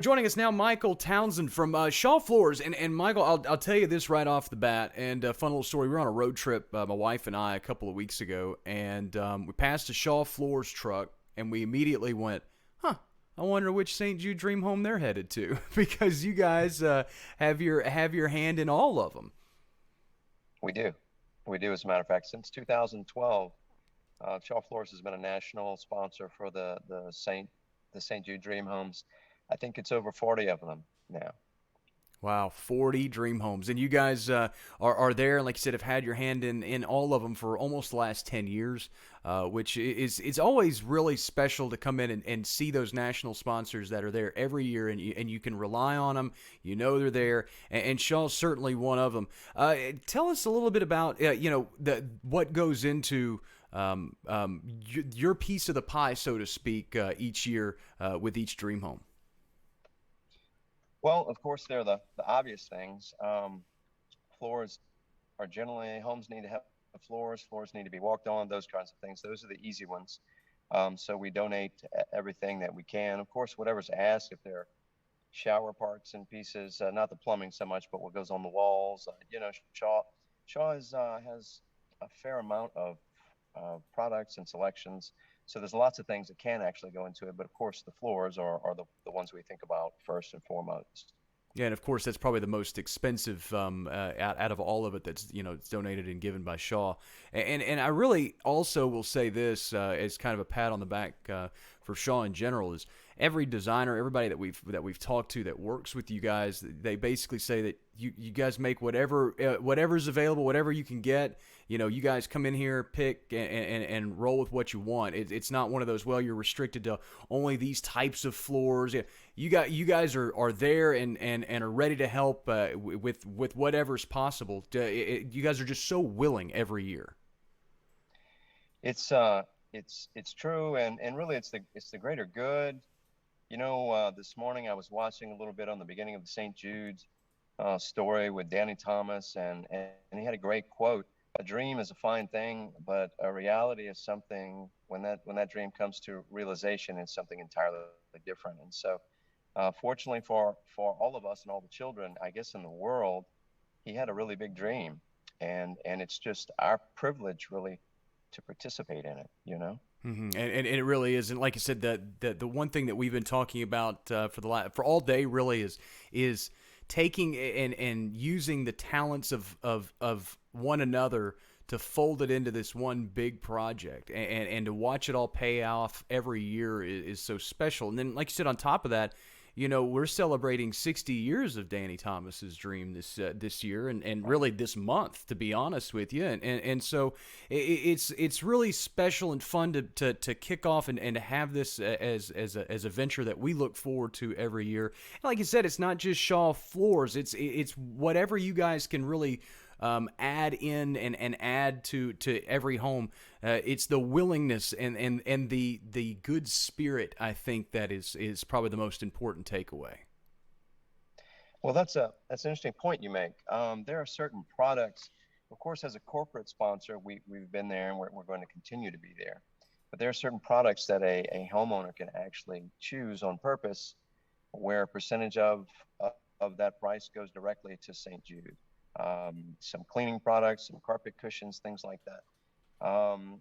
Joining us now, Michael Townsend from Shaw Floors. And Michael, I'll tell you this right off the bat. And a fun little story. We were on a road trip, my wife and I, a couple of weeks ago, and we passed a Shaw Floors truck, and we immediately went, "Huh, I wonder which St. Jude Dream Home they're headed to," because you guys have your hand in all of them. We do. We do, as a matter of fact. Since 2012, Shaw Floors has been a national sponsor for the St. Jude Dream Homes. I think it's over 40 of them now. Wow, 40 dream homes. And you guys are there, and like you said, have had your hand in all of them for almost the last 10 years, which is it's always really special to come in and see those national sponsors that are there every year, and you can rely on them. You know they're there, and Shaw's certainly one of them. Tell us a little bit about, what goes into your piece of the pie, so to speak, each year with each dream home. Well, of course, they're the obvious things. Floors are generally, homes need to have floors, floors need to be walked on, those kinds of things. Those are the easy ones. So we donate everything that we can. Of course, whatever's asked, if they're shower parts and pieces, not the plumbing so much, but what goes on the walls. Shaw has a fair amount of products and selections. So there's lots of things that can actually go into it, but of course the floors are the ones we think about first and foremost. Yeah, and of course that's probably the most expensive out of all of it. That's it's donated and given by Shaw. And I really also will say this as kind of a pat on the back for Shaw in general is every designer, everybody that we've talked to that works with you guys, they basically say that you guys make whatever's available, whatever you can get. You guys come in here, pick and roll with what you want. It's not one of those, well, you're restricted to only these types of floors. Yeah, you guys are there and are ready to help with whatever's possible. You guys are just so willing every year. It's it's true, and really it's the greater good. This morning I was watching a little bit on the beginning of the St. Jude's story with Danny Thomas, and he had a great quote. A dream is a fine thing, but a reality is something, when that dream comes to realization, it's something entirely different. And so, fortunately for all of us and all the children, I guess, in the world, he had a really big dream, and it's just our privilege, really, to participate in it. And it really is, and like I said, the one thing that we've been talking about for all day really is taking and using the talents of one another to fold it into this one big project, and to watch it all pay off every year is so special. And then, like you said, on top of that, we're celebrating 60 years of Danny Thomas's dream this year, and really this month, to be honest with you. And so it's really special and fun to kick off and to have this as a venture that we look forward to every year. And like you said, it's not just Shaw Floors. It's whatever you guys can really add in and add to every home. It's the willingness and the good spirit, I think, that is probably the most important takeaway. Well, that's an interesting point you make. There are certain products, of course, as a corporate sponsor, we've been there, and we're going to continue to be there. But there are certain products that a homeowner can actually choose on purpose, where a percentage of that price goes directly to St. Jude. Some cleaning products, some carpet cushions, things like that.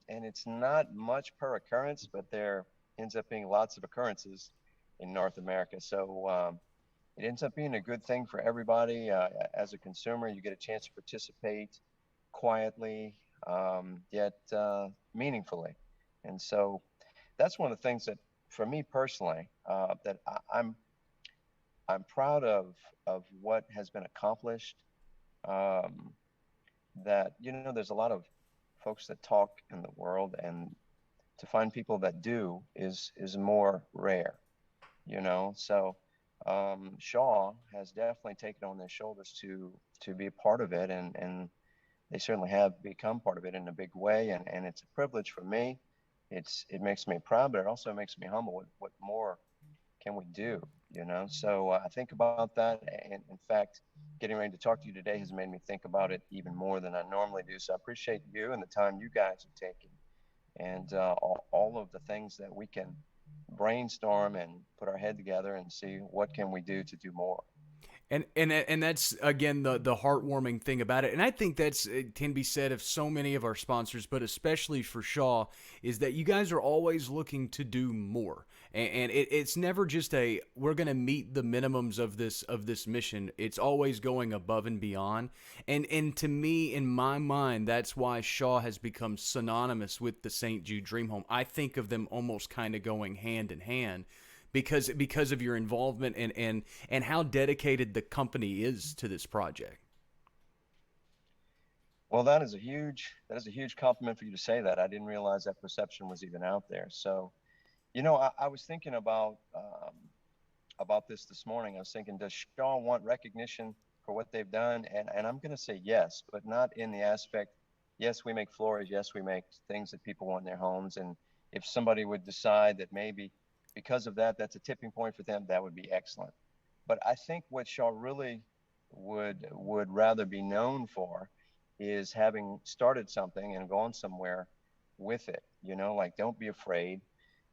And it's not much per occurrence, but there ends up being lots of occurrences in North America. So it ends up being a good thing for everybody. As a consumer, you get a chance to participate quietly, yet meaningfully. And so that's one of the things that, for me personally, that I'm proud of what has been accomplished. Um, that there's a lot of folks that talk in the world, and to find people that do is more rare. So Shaw has definitely taken on their shoulders to be a part of it, and they certainly have become part of it in a big way, and it's a privilege for me. It makes me proud, but it also makes me humble. What more can we do? So I think about that, and in fact, getting ready to talk to you today has made me think about it even more than I normally do. So I appreciate you and the time you guys are taking, and all of the things that we can brainstorm and put our head together and see what can we do to do more. And that's again the heartwarming thing about it, and I think that's it can be said of so many of our sponsors, but especially for Shaw, is that you guys are always looking to do more, and it's never just a we're going to meet the minimums of this mission. It's always going above and beyond, and to me, in my mind, that's why Shaw has become synonymous with the St. Jude Dream Home. I think of them almost kind of going hand in hand because of your involvement and how dedicated the company is to this project. Well, that is a huge compliment for you to say that. I didn't realize that perception was even out there. So, I was thinking about this morning. I was thinking, does Shaw want recognition for what they've done? And I'm going to say yes, but not in the aspect. Yes, we make floors. Yes, we make things that people want in their homes. And if somebody would decide that maybe because of that, that's a tipping point for them, that would be excellent. But I think what Shaw really would rather be known for is having started something and gone somewhere with it. Like, don't be afraid.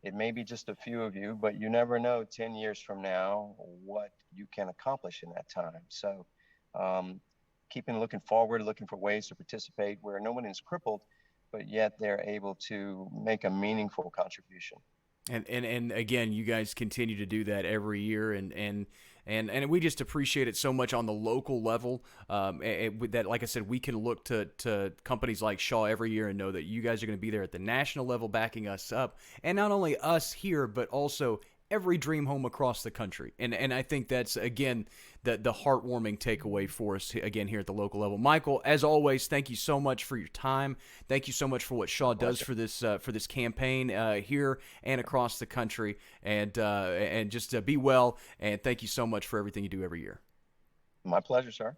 It may be just a few of you, but you never know 10 years from now what you can accomplish in that time. So, keeping looking forward, looking for ways to participate where no one is crippled, but yet they're able to make a meaningful contribution. And again, you guys continue to do that every year, and we just appreciate it so much on the local level. That, like I said, we can look to companies like Shaw every year and know that you guys are going to be there at the national level backing us up, and not only us here, but also every dream home across the country. And I think that's again the heartwarming takeaway for us again here at the local level. Michael, as always, thank you so much for your time. Thank you so much for what Shaw does for this campaign here and across the country. And just be well. And thank you so much for everything you do every year. My pleasure, sir.